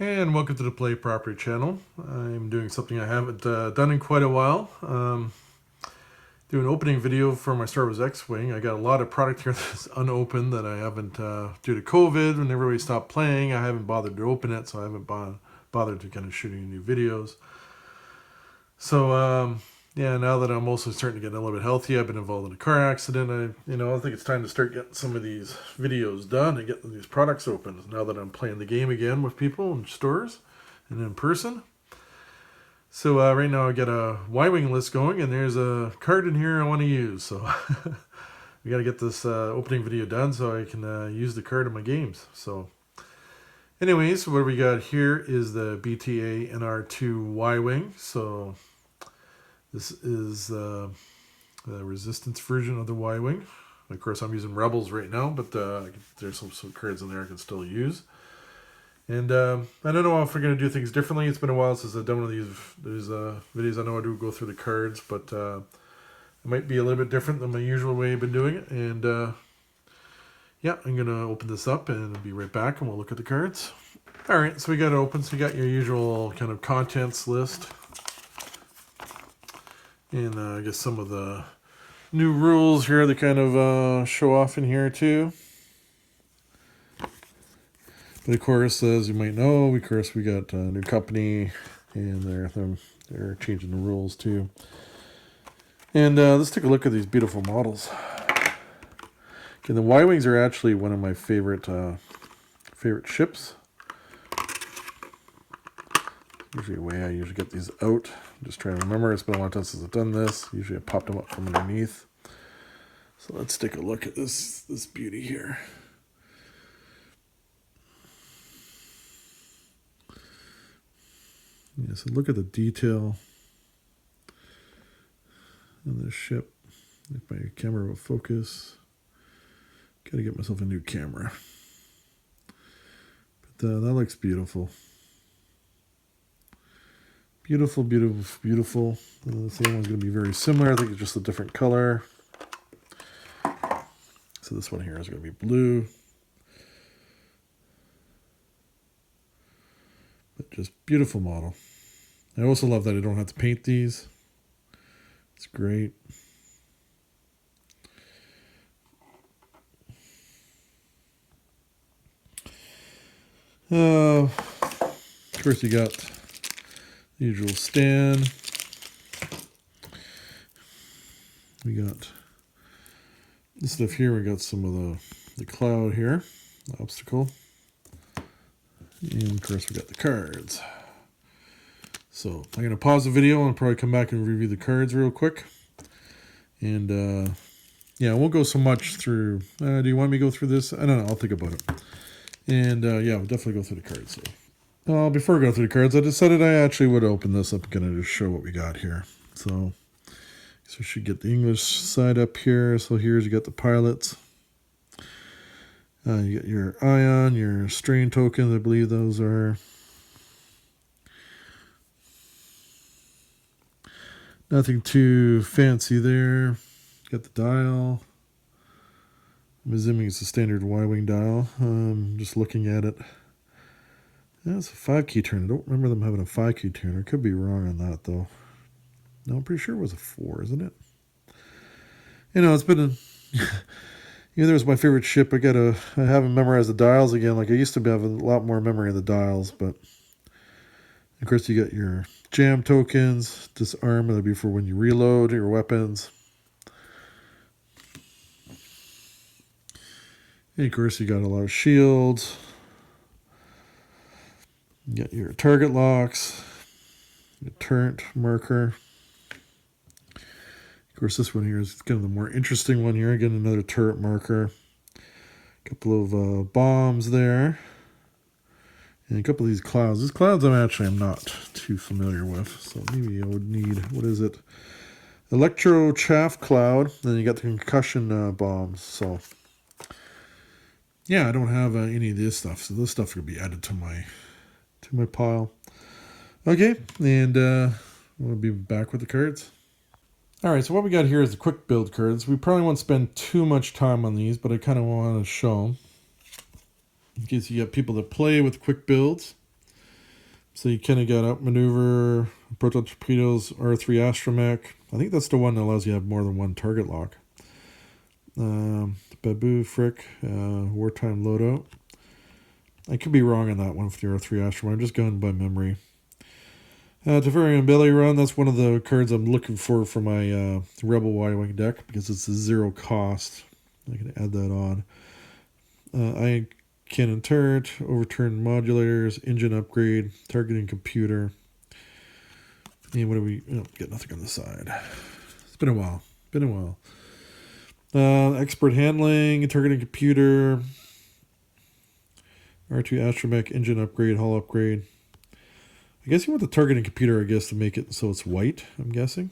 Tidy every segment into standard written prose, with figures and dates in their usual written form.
And welcome to the Play Property channel. I'm doing something I haven't done in quite a while. Do an opening video for my Star Wars X-Wing. I got a lot of product here that's unopened that I haven't, due to COVID, when everybody stopped playing, I haven't bothered to open it, so I haven't bothered to kind of shooting new videos. So, yeah, now that I'm also starting to get a little bit healthy, I've been involved in a car accident. I think it's time to start getting some of these videos done and getting these products open. Now that I'm playing the game again with people in stores and in person. So right now I got a Y-Wing list going, and there's a card in here I want to use. So we got to get this opening video done so I can use the card in my games. So anyways, what we got here is the BTA-NR2 Y-Wing. So this is the Resistance version of the Y-Wing. Of course, I'm using Rebels right now, but there's some cards in there I can still use. And I don't know if we're going to do things differently. It's been a while since I've done one of these videos. I know I do go through the cards, but it might be a little bit different than my usual way I've been doing it. And yeah, I'm going to open this up and be right back, and we'll look at the cards. All right, so we got it open. So you got your usual kind of contents list. And I guess some of the new rules here that kind of show off in here too. But of course, as you might know, we got a new company, and they're changing the rules too. And let's take a look at these beautiful models. Okay, the Y-Wings are actually one of my favorite ships. Usually a way I usually get these out. I'm just trying to remember. It's been a long time since I've done this. Usually I popped them up from underneath. So let's take a look at this beauty here. Yeah, so look at the detail on this ship. If my camera will focus. Gotta get myself a new camera. But that looks beautiful. Beautiful, beautiful, beautiful. The same one's going to be very similar. I think it's just a different color. So this one here is going to be blue. But just beautiful model. I also love that I don't have to paint these. It's great. Of course, you got the usual stand. We got this stuff here. We got some of the cloud here, the obstacle. And of course, we got the cards. So I'm going to pause the video and probably come back and review the cards real quick. And yeah, I won't go so much through. Do you want me to go through this? I don't know. I'll think about it. And yeah, we'll definitely go through the cards. So before I go through the cards, I decided I actually would open this up and kind of just show what we got here. So we should get the English side up here. So here's you got the pilots. You get your ion, your strain tokens. I believe those are. Nothing too fancy there. Got the dial. I'm assuming it's a standard Y-Wing dial. Just looking at it. That's a 5-key turn. I don't remember them having a 5-key turn. I could be wrong on that, though. No, I'm pretty sure it was a 4, isn't it? You know, it's been a... Either was my favorite ship. I haven't memorized the dials again. Like I used to have a lot more memory of the dials, but... Of course, you got your jam tokens, disarm, that'll be for when you reload your weapons. And of course, you got a lot of shields. You got your target locks, your turret marker. Of course, this one here is kind of the more interesting one here. Again, another turret marker. A couple of bombs there. And a couple of these clouds. These clouds I'm not too familiar with. So maybe I would need, what is it? Electro chaff cloud. Then you got the concussion bombs. So yeah, I don't have any of this stuff. So this stuff will be added to my pile. Okay, and we'll be back with the cards. All right, so what we got here is the quick build cards. We probably won't spend too much time on these, but I kind of want to show them. In case you got people that play with quick builds. So you kind of got outmaneuver, proton torpedoes, R3 astromech. I think that's the one that allows you to have more than one target lock. Babu Frick, wartime loadout. I could be wrong on that one for the R3 astromech. I'm just going by memory. Teferian Belly Run, that's one of the cards I'm looking for my Rebel Y-Wing deck because it's a 0 cost. I can add that on. Ion Cannon Turret, Overturned Modulators, Engine Upgrade, Targeting Computer. And what do we... Oh, got nothing on the side. It's been a while. Expert Handling, Targeting Computer, R2 Astromech, Engine Upgrade, Hull Upgrade. I guess you want the targeting computer, I guess, to make it so it's white, I'm guessing.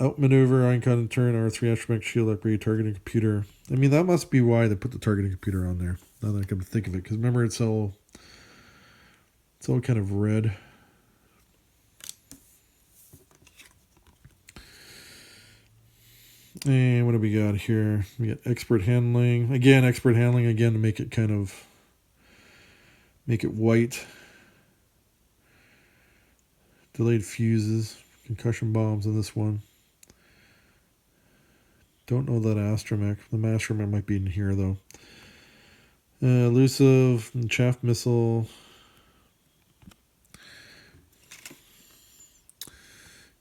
Outmaneuver, Ion Cannon Turret, R3 Astromech, Shield Upgrade, Targeting Computer. I mean, that must be why they put the targeting computer on there, now that I come to think of it. Because remember, it's all kind of red. And what do we got here? We got Expert Handling. Again, Expert Handling, again, to make it white. Delayed fuses, concussion bombs in this one. Don't know that astromech. The astromech might be in here though. Elusive, chaff missile.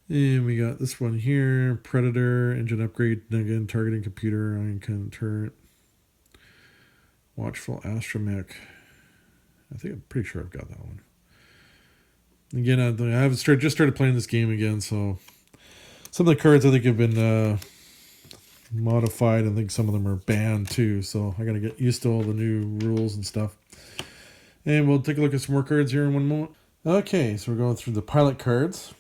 And we got this one here. Predator, engine upgrade, again, targeting computer, Ion Cannon Turret. Watchful astromech. I think I'm pretty sure I've got that one. Again, I haven't just started playing this game again, so some of the cards I think have been modified. I think some of them are banned too, so I got to get used to all the new rules and stuff. And we'll take a look at some more cards here in one moment. Okay, so we're going through the pilot cards.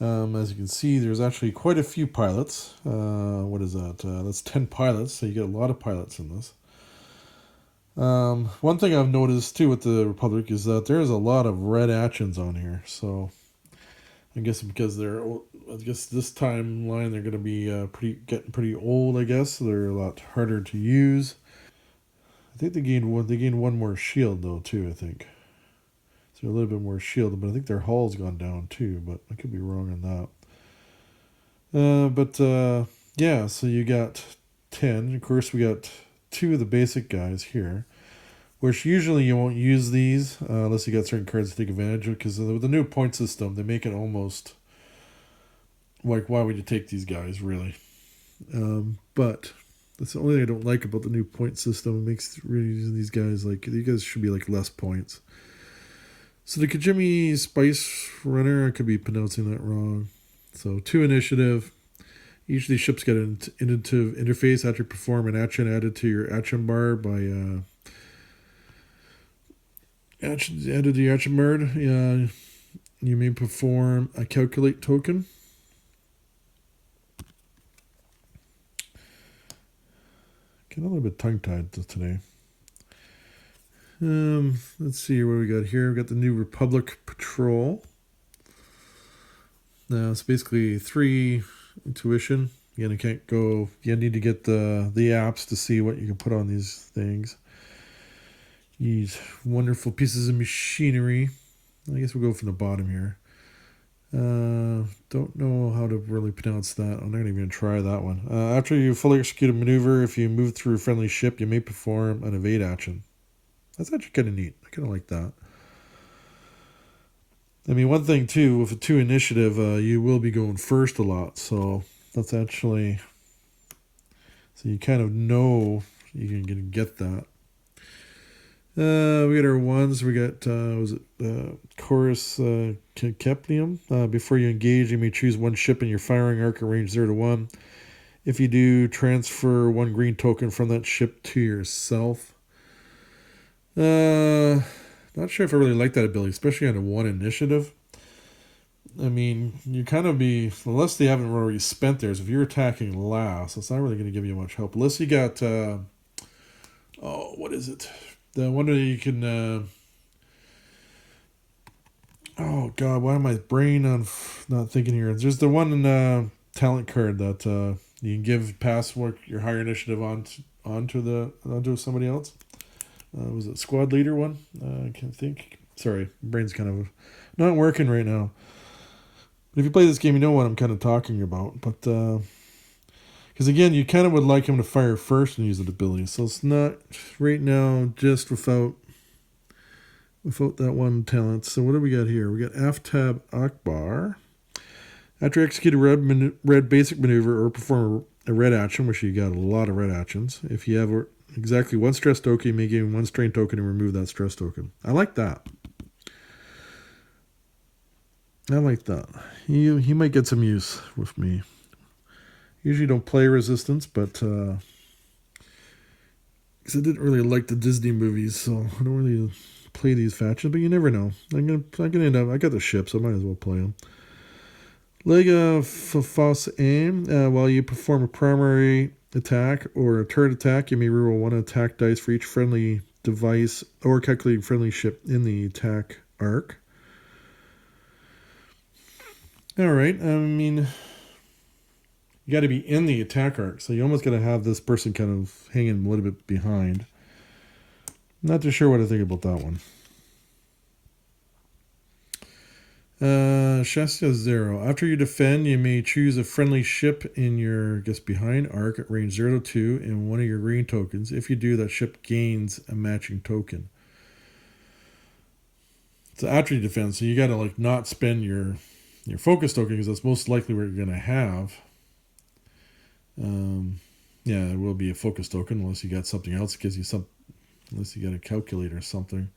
As you can see, there's actually quite a few pilots. What is that? That's 10 pilots, so you get a lot of pilots in this. One thing I've noticed too with the Republic is that there's a lot of red actions on here. So I guess because this timeline they're going to be getting pretty old. I guess so they're a lot harder to use. I think they gained one more shield though too. I think so, a little bit more shield, but I think their hull's gone down too. But I could be wrong on that. Yeah. So you got 10. Of course, we got 2 of the basic guys here, which usually you won't use these unless you got certain cards to take advantage of, because with the new point system, they make it almost like, why would you take these guys, really? But that's the only thing I don't like about the new point system. It makes really using these guys, like, you guys should be like less points. So the Kajimi Spice Runner, I could be pronouncing that wrong. So 2 initiative. Each of these ships get an intuitive interface after you perform an action added to your action bar by added to the action bar. You may perform a calculate token. Get a little bit tongue-tied today. Let's see what we got here. We got the new Republic Patrol. Now it's basically 3 intuition. Again, you can't go. You need to get the apps to see what you can put on these things. These wonderful pieces of machinery. I guess we'll go from the bottom here. Don't know how to really pronounce that. I'm not even going to try that one. After you fully execute a maneuver, if you move through a friendly ship, you may perform an evade action. That's actually kind of neat. I kind of like that. I mean, one thing too, with a 2 initiative, you will be going first a lot. So that's actually... So you kind of know you can get that. We got our ones. We got, Chorus Keplium. Before you engage, you may choose one ship in your firing arc at range 0 to 1. If you do, transfer 1 green token from that ship to yourself. Not sure if I really like that ability, especially on a 1 initiative. I mean, you kind of be, unless they haven't already spent theirs, if you're attacking last, it's not really going to give you much help. Unless you got, what is it? The one that you can, oh god, why am I brain on not thinking here? There's the one talent card that you can give pass your higher initiative onto somebody else. Was it squad leader one? I can't think. Sorry, brain's kind of not working right now. But if you play this game, you know what I'm kind of talking about. But because again, you kind of would like him to fire first and use that ability. So it's not right now just without that one talent. So what do we got here? We got Aftab Akbar. After you execute a red basic maneuver or perform a red action, which you got a lot of red actions, if you have exactly one stress token, you may gain one strain token and remove that stress token. I like that. I like that. He might get some use with me. Usually don't play resistance, but because I didn't really like the Disney movies, so I don't really play these factions. But you never know. I'm gonna end up. I got the ship, so I might as well play them. Lega Fos Aim. While you perform a primary attack or a turret attack, you may reroll one attack dice for each friendly device or calculating friendly ship in the attack arc. All right. I mean, you got to be in the attack arc, so you almost got to have this person kind of hanging a little bit behind. Not too sure what I think about that one. Shastia 0. After you defend, you may choose a friendly ship in your, behind arc at range 0 to 2 and one of your green tokens. If you do, that ship gains a matching token. So after you defend, so you got to not spend your focus token because that's most likely what you're going to have. Yeah, it will be a focus token unless you got something else that gives you some, unless you got a calculator or something.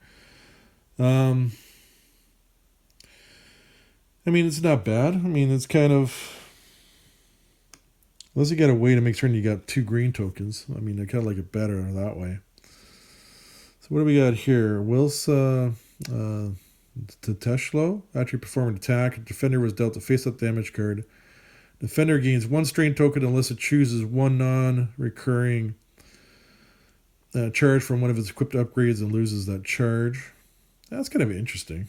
I mean, it's not bad. I mean, it's kind of, unless you got a way to make sure you got 2 green tokens. I mean, I kind of like it better that way. So what do we got here? Wilsa Teteshlo. After you perform an attack, a defender was dealt a face-up damage card. Defender gains 1 strain token unless it chooses 1 non-recurring charge from one of its equipped upgrades and loses that charge. That's kind of interesting.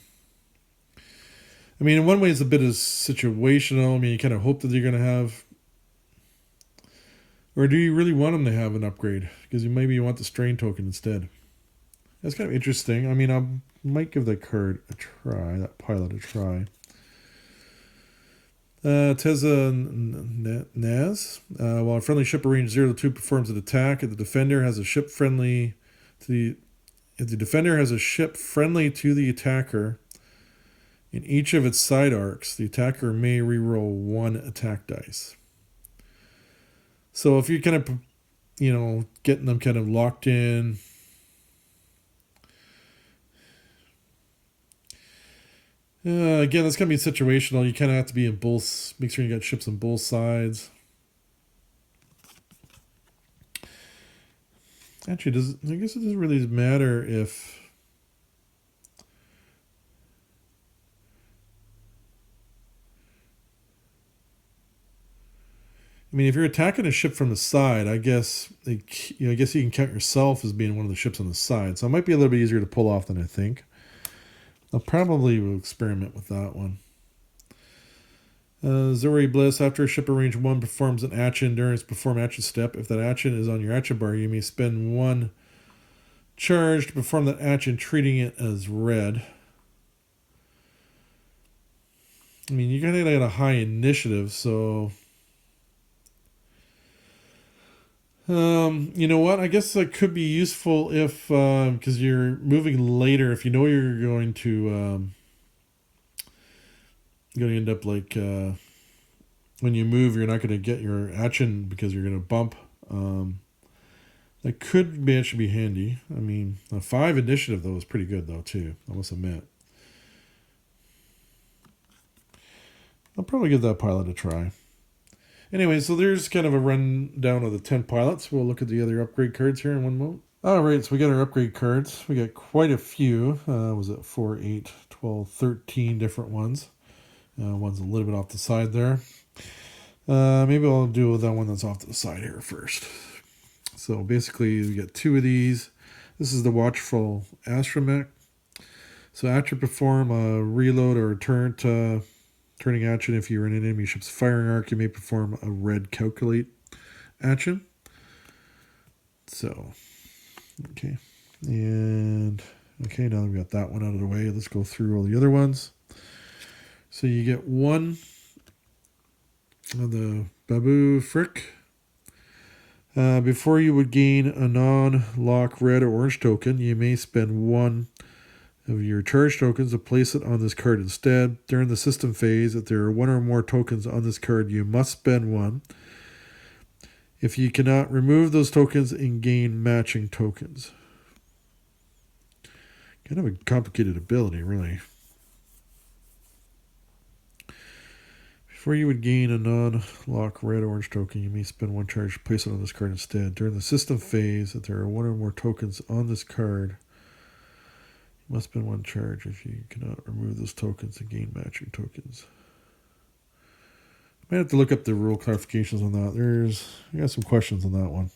I mean, in one way, it's a bit of situational. I mean, you kind of hope that you're going to have, or do you really want them to have an upgrade? Because maybe you want the strain token instead. That's kind of interesting. I mean, I might give that card a try, that pilot a try. Teza Naz. While a friendly ship range 0 to 2 performs an attack, if the defender has a ship friendly to the attacker in each of its side arcs, the attacker may reroll 1 attack dice. So if you're kind of, getting them kind of locked in, again, that's going to be situational. You kind of have to be in both, make sure you got ships on both sides. Actually, I guess it doesn't really matter if, I mean, if you're attacking a ship from the side, I guess you can count yourself as being one of the ships on the side. So it might be a little bit easier to pull off than I think. I'll probably will experiment with that one. Zori Bliss. After a ship at range 1 performs an action during its perform action step, if that action is on your action bar, you may spend 1 charge to perform that action, treating it as red. I mean, you're going to get a high initiative, so... you know what? I guess that could be useful if, because you're moving later, if you know you're going to end up when you move, you're not going to get your action because you're going to bump. That could actually be handy. I mean, a 5 initiative though is pretty good though too. I must admit. I'll probably give that pilot a try. Anyway, so there's kind of a rundown of the 10 pilots. We'll look at the other upgrade cards here in one moment. All right, so we got our upgrade cards. We got quite a few. Was it 4, 8, 12, 13 different ones. One's a little bit off the side there. Maybe I'll do that one that's off to the side here first. So basically, we got 2 of these. This is the Watchful Astromech. So after perform a reload or turning action, if you're in an enemy ship's firing arc, you may perform a red calculate action. So, okay. And Okay, now that we got that one out of the way, let's go through all the other ones. So you get one of the Babu Frick. Before you would gain a non-lock red or orange token, you may spend one of your charge tokens to place it on this card instead. During the system phase, if there are one or more tokens on this card, you must spend one. If you cannot remove those tokens and gain matching tokens. Kind of a complicated ability, really. Before you would gain a non-lock red or orange token, you may spend one charge to place it on this card instead. During the system phase, if there are one or more tokens on this card, you must spend one charge if you cannot remove those tokens and gain matching tokens. I might have to look up the rule clarifications on that. I got some questions on that one.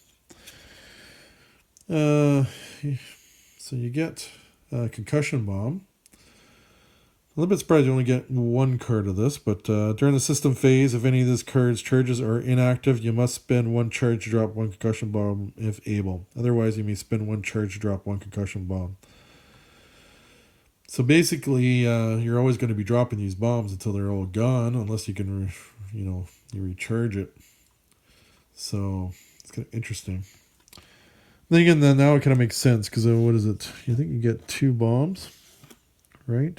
So you get a concussion bomb. A little bit surprised you only get one card of this, but during the system phase, if any of this card's charges are inactive, you must spend one charge to drop one concussion bomb if able. Otherwise, you may spend one charge to drop one concussion bomb. So basically, you're always going to be dropping these bombs until they're all gone, unless you can, you recharge it. So it's kind of interesting. Then again, now it kind of makes sense because what is it? You think you get 2 bombs, right?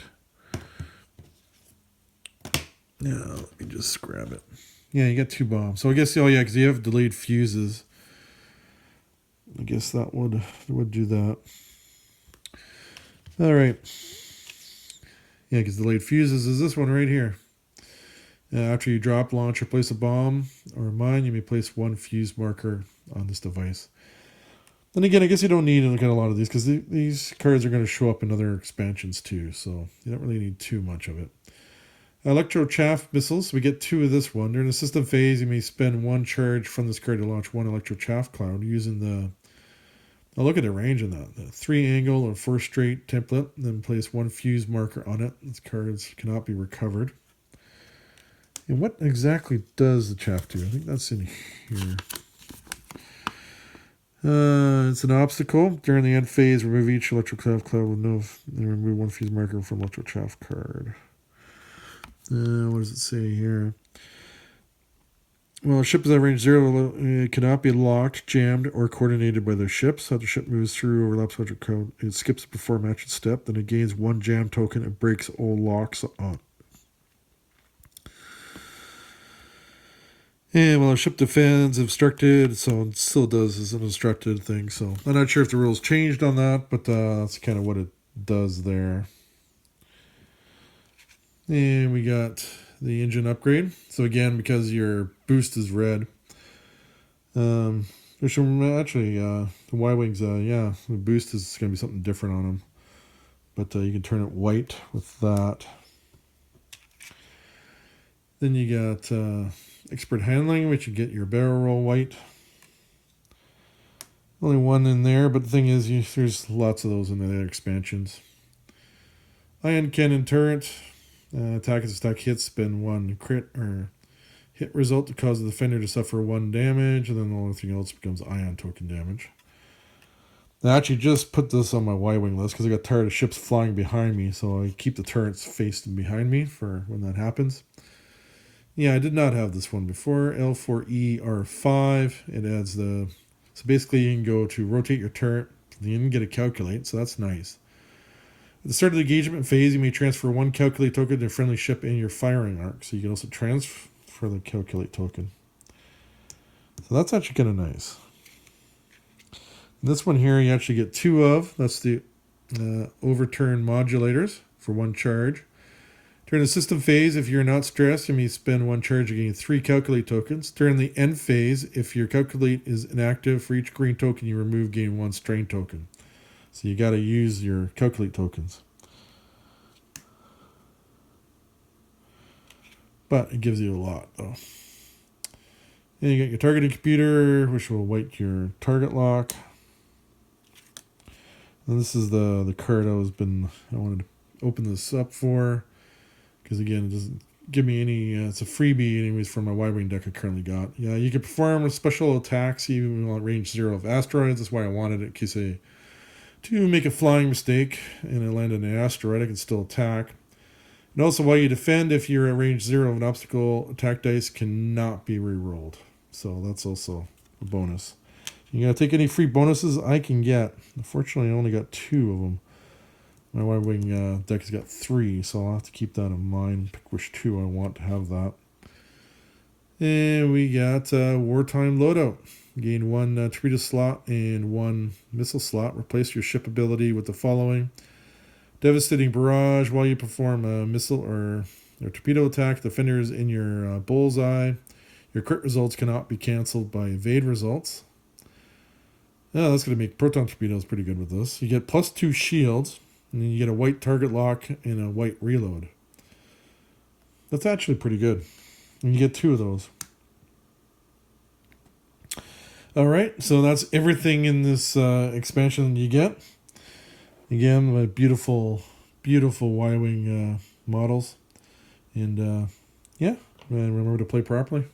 Yeah, let me just grab it. Yeah, you got 2 bombs. So I guess, because you have delayed fuses. I guess that would do that. All right. Yeah, because delayed fuses is this one right here. After you drop, launch, or place a bomb or a mine, you may place one fuse marker on this device. Then again, I guess you don't need to look at a lot of these because these cards are going to show up in other expansions too, so you don't really need too much of it. Electro chaff missiles. We get 2 of this one. During the system phase, you may spend one charge from this card to launch one electro chaff cloud using the. Now look at the range in that. The 3 angle or 4 straight template. Then place one fuse marker on it. These cards cannot be recovered. And what exactly does the chaff do? I think that's in here. It's an obstacle. During the end phase, remove each electro chaff cloud with and remove one fuse marker from electro chaff card. What does it say here? Well, a ship is at range 0. It cannot be locked, jammed, or coordinated by their ships. How the ship moves through overlaps electric code. It skips before matching step. Then it gains 1 jam token and breaks all locks on. And while a ship defends, obstructed, so it still does as an obstructed thing. So I'm not sure if the rules changed on that, but that's kind of what it does there. And we got the engine upgrade. So again, because your boost is red, there's some actually the Y-wings. The boost is going to be something different on them, but you can turn it white with that. Then you got expert handling, which you get your barrel roll white. Only one in there, but the thing is, there's lots of those in the other expansions. Ion cannon turret. Attack as attack hits, spend 1 crit or hit result to cause the defender to suffer 1 damage, and then everything else becomes ion token damage. I actually just put this on my Y-wing list because I got tired of ships flying behind me, so I keep the turrets facing behind me for when that happens. Yeah, I did not have this one before. L4ER5. It adds so basically you can go to rotate your turret, you can get a calculate, so that's nice. At the start of the engagement phase, you may transfer 1 calculate token to a friendly ship in your firing arc. So you can also transfer the calculate token. So that's actually kind of nice. And this one here, you actually get 2 of. That's the overturn modulators for 1 charge. During the system phase, if you're not stressed, you may spend 1 charge to gain 3 calculate tokens. During the end phase, if your calculate is inactive, for each green token you remove, gain 1 strain token. So you got to use your calculate tokens. But it gives you a lot, though. And you got your targeting computer, which will white your target lock. And this is the card I wanted to open this up for. Because again, it doesn't give me any, it's a freebie anyways for my Y-wing deck I currently got. Yeah, you can perform special attacks even while at range 0 of asteroids. That's why I wanted it, in case 2 to make a flying mistake and I land on an asteroid, I can still attack. And also, while you defend, if you're at range 0 of an obstacle, attack dice cannot be re-rolled. So that's also a bonus. You gotta take any free bonuses I can get. Unfortunately, I only got 2 of them. My Y-Wing deck has got 3, so I'll have to keep that in mind. Pick which 2 I want to have that. And we got Wartime Loadout. Gain 1 torpedo slot and 1 missile slot. Replace your ship ability with the following. Devastating barrage. While you perform a missile or torpedo attack, defenders in your bullseye. Your crit results cannot be cancelled by evade results. Oh, that's going to make proton torpedoes pretty good with this. You get +2 shields, and then you get a white target lock and a white reload. That's actually pretty good. And you get 2 of those. Alright, so that's everything in this expansion you get. Again, my beautiful, beautiful Y-Wing models. And yeah, remember to play properly.